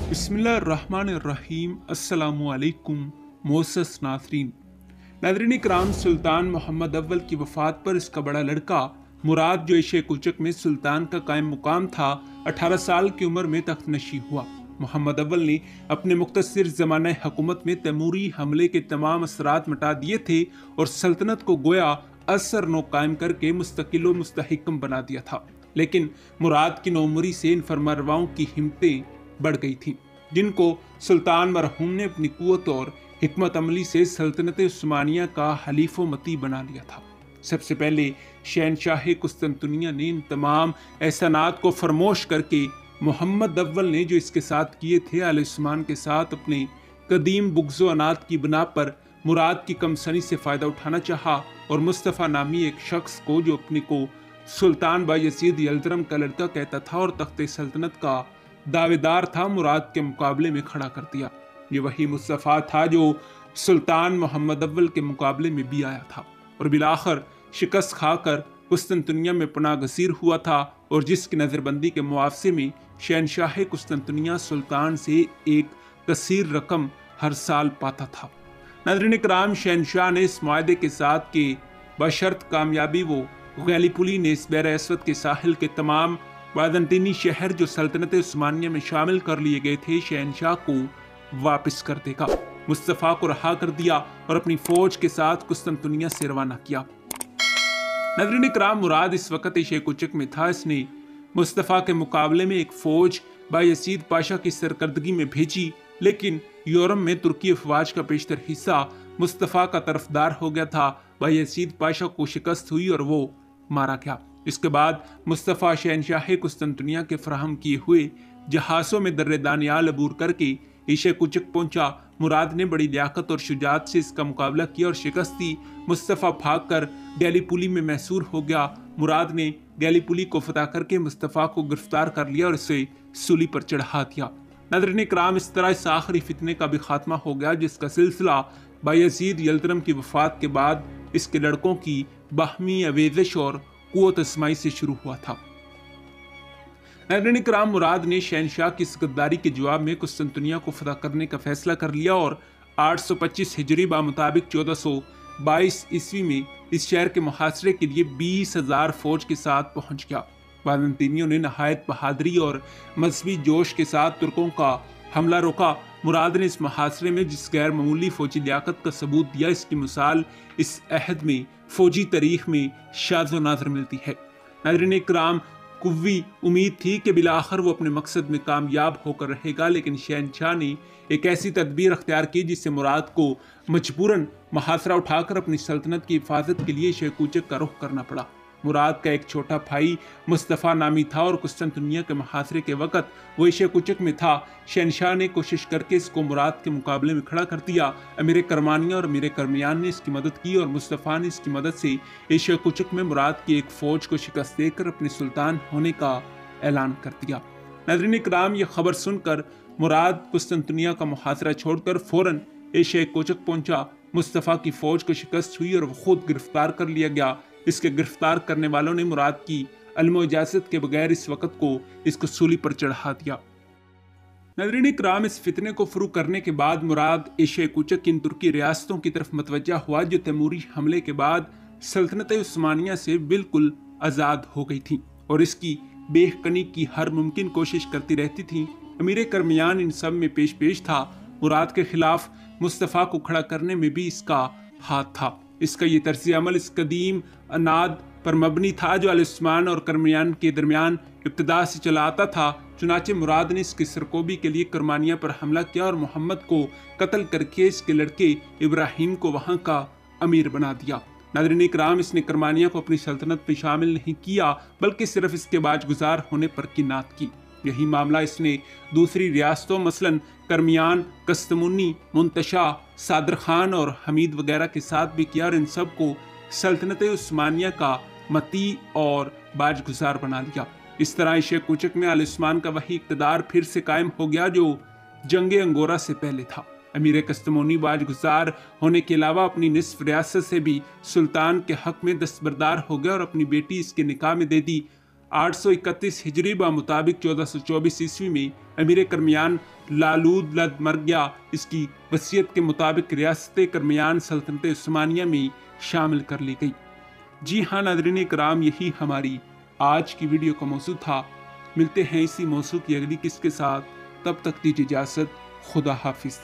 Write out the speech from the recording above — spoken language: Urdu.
بسم اللہ الرحمن الرحیم۔ السلام علیکم معزز ناظرین کرام، سلطان محمد اول کی وفات پر اس کا بڑا لڑکا مراد جو ایشیا کوچک میں سلطان کا قائم مقام تھا 18 سال کی عمر میں تخت نشین ہوا۔ محمد اول نے اپنے مختصر زمانہ حکومت میں تیموری حملے کے تمام اثرات مٹا دیے تھے اور سلطنت کو گویا اثر نو قائم کر کے مستقل و مستحکم بنا دیا تھا، لیکن مراد کی نوعمری سے ان فرمانرواؤں کی ہمتیں بڑھ گئی تھیں، جن کو سلطان مرحوم نے اپنی قوت اور حکمت عملی سے سلطنت عثمانیہ کا حلیف و متی بنا لیا تھا۔ سب سے پہلے شہنشاہ قسطنطنیہ نے ان تمام احسانات کو فراموش کر کے محمد اول نے جو اس کے ساتھ کیے تھے آل عثمان کے ساتھ اپنے قدیم بغض و عناد کی بنا پر مراد کی کم سنی سے فائدہ اٹھانا چاہا اور مصطفیٰ نامی ایک شخص کو جو اپنے کو سلطان بایزید یلدرم کا لڑکا کہتا تھا اور تخت سلطنت کا دعوے دار تھا، مراد کے مقابلے میں کھڑا کر دیا۔ یہ وہی مصطفیٰ تھا جو سلطان محمد اول کے مقابلے میں بھی آیا تھا اور بالآخر شکست کھا کر قسطنطنیہ میں پناہ گزیر ہوا تھا، اور جس کی نظر بندی کے معاوضے میں شہنشاہ قسطنطنیہ سلطان سے ایک کثیر رقم ہر سال پاتا تھا۔ ناظرین کرام، شہنشاہ نے اس معاہدے کے ساتھ کہ بشرط کامیابی وہ گیلی پولی نے اس بحر اسود کے ساحل کے تمام بازنطینی شہر جو سلطنت عثمانیہ میں شامل کر لیے گئے تھے شہنشاہ کو واپس کر دے گا، مصطفیٰ کو رہا کر دیا اور اپنی فوج کے ساتھ قسطنطنیہ سے روانہ کیا۔ ناظرین کرام، مراد اس وقت ایشیا کوچک میں تھا۔ اس نے مصطفیٰ کے مقابلے میں ایک فوج بایزید پاشا کی سرکردگی میں بھیجی، لیکن یورم میں ترکی افواج کا بیشتر حصہ مصطفیٰ کا طرفدار ہو گیا تھا۔ بایزید پاشا کو شکست ہوئی اور وہ مارا گیا۔ اس کے بعد مصطفیٰ شہنشاہ قسطنطنیہ کے فراہم کیے ہوئے جہازوں میں در دانیال عبور کر کے ایشیا کوچک پہنچا۔ مراد نے بڑی لیاقت اور شجاعت سے اس کا مقابلہ کیا اور شکست دی۔ مصطفیٰ بھاگ کر گیلی پولی میں محصور ہو گیا۔ مراد نے گیلی پولی کو فتح کر کے مصطفیٰ کو گرفتار کر لیا اور اسے سولی پر چڑھا دیا۔ ناظرین کرام، اس طرح اس آخری فتنے کا بھی خاتمہ ہو گیا، جس کا سلسلہ بایزید یلدرم کی وفات کے بعد اس کے لڑکوں کی باہمی آویزش اور قوت اسمائی سے شروع ہوا تھا۔ ناظرین کرام، مراد نے شہنشاہ کی اس غداری کے جواب میں قسطنطنیہ کو فتح کرنے کا فیصلہ کر لیا اور 825 ہجری بمطابق 1422 عیسوی میں اس شہر کے محاصرے کے لیے 20,000 فوج کے ساتھ پہنچ گیا۔ بازنطینیوں نے نہایت بہادری اور مذہبی جوش کے ساتھ ترکوں کا حملہ روکا۔ مراد نے اس محاصرے میں جس غیر معمولی فوجی لیاقت کا ثبوت دیا، اس کی مثال اس عہد میں فوجی تاریخ میں شاذ و نادر ملتی ہے۔ ناظرین کرام، قوی امید تھی کہ بالآخر وہ اپنے مقصد میں کامیاب ہو کر رہے گا، لیکن شہنشاہ نے ایک ایسی تدبیر اختیار کی جس سے مراد کو مجبوراً محاصرہ اٹھا کر اپنی سلطنت کی حفاظت کے لیے ایشیا کوچک کا رخ کرنا پڑا۔ مراد کا ایک چھوٹا بھائی مصطفیٰ نامی تھا اور قسطنطنیہ کے محاصرے کے وقت وہ ایشیا کوچک میں تھا۔ شہنشاہ نے کوشش کر کے اس کو مراد کے مقابلے میں کھڑا کر دیا۔ امیر کرمانیہ اور امیر کرمیان نے اس کی مدد کی اور مصطفیٰ نے اس کی مدد سے ایشیا کوچک میں مراد کی ایک فوج کو شکست دے کر اپنے سلطان ہونے کا اعلان کر دیا۔ ناظرین کرام، یہ خبر سن کر مراد قسطنطنیہ کا محاصرہ چھوڑ کر فوراً ایشیا کوچک پہنچا۔ مصطفیٰ کی فوج کو شکست ہوئی اور وہ خود گرفتار کر لیا گیا۔ اس کے گرفتار کرنے والوں نے مراد کی علم و اجازت کے بغیر اس کو سولی پر چڑھا دیا۔ ناظرین کرام، اس فتنے کو فروغ کرنے کے بعد مراد ایشیا کوچک کی ان ترکی ریاستوں کی طرف متوجہ ہوا جو تیموری حملے کے بعد سلطنت عثمانیہ سے بالکل آزاد ہو گئی تھیں اور اس کی بے کنی کی ہر ممکن کوشش کرتی رہتی تھیں۔ امیر کرمیان ان سب میں پیش تھا۔ مراد کے خلاف مصطفیٰ کو کھڑا کرنے میں بھی اس کا ہاتھ تھا۔ اس کا یہ طرز عمل اس قدیم عناد پر مبنی تھا جو آل عثمان اور کرمیان کے درمیان ابتدا سے چلا آتا تھا۔ چنانچہ مراد نے اس کی سرکوبی کے لیے کرمانیہ پر حملہ کیا اور محمد کو قتل کر کے اس کے لڑکے ابراہیم کو وہاں کا امیر بنا دیا۔ ناظرین کرام، اس نے کرمانیہ کو اپنی سلطنت میں شامل نہیں کیا بلکہ صرف اس کے باج گزار ہونے پر کنات کی۔ یہی معاملہ اس نے دوسری ریاستوں مثلاً کرمیان، کستمونی، منتشا، صادر خان اور حمید وغیرہ کے ساتھ بھی کیا اور ان سب کو سلطنت عثمانیہ کا متی اور باج گزار بنا لیا۔ اس طرح ایشیا کوچک میں آل عثمان کا وہی اقتدار پھر سے قائم ہو گیا جو جنگ انگورا سے پہلے تھا۔ امیر کستمونی باج گزار ہونے کے علاوہ اپنی نصف ریاست سے بھی سلطان کے حق میں دستبردار ہو گیا اور اپنی بیٹی اس کے نکاح میں دے دی۔ 831 ہجری بمطابق 1424 عیسوی میں امیر کرمیان لالود لد مر گیا، اس کی وصیت کے مطابق ریاست کرمیان سلطنت عثمانیہ میں شامل کر لی گئی۔ جی ہاں ناظرین کرام، یہی ہماری آج کی ویڈیو کا موضوع تھا۔ ملتے ہیں اسی موضوع کی اگلی قسط کے ساتھ، تب تک دیجیے اجازت، خدا حافظ۔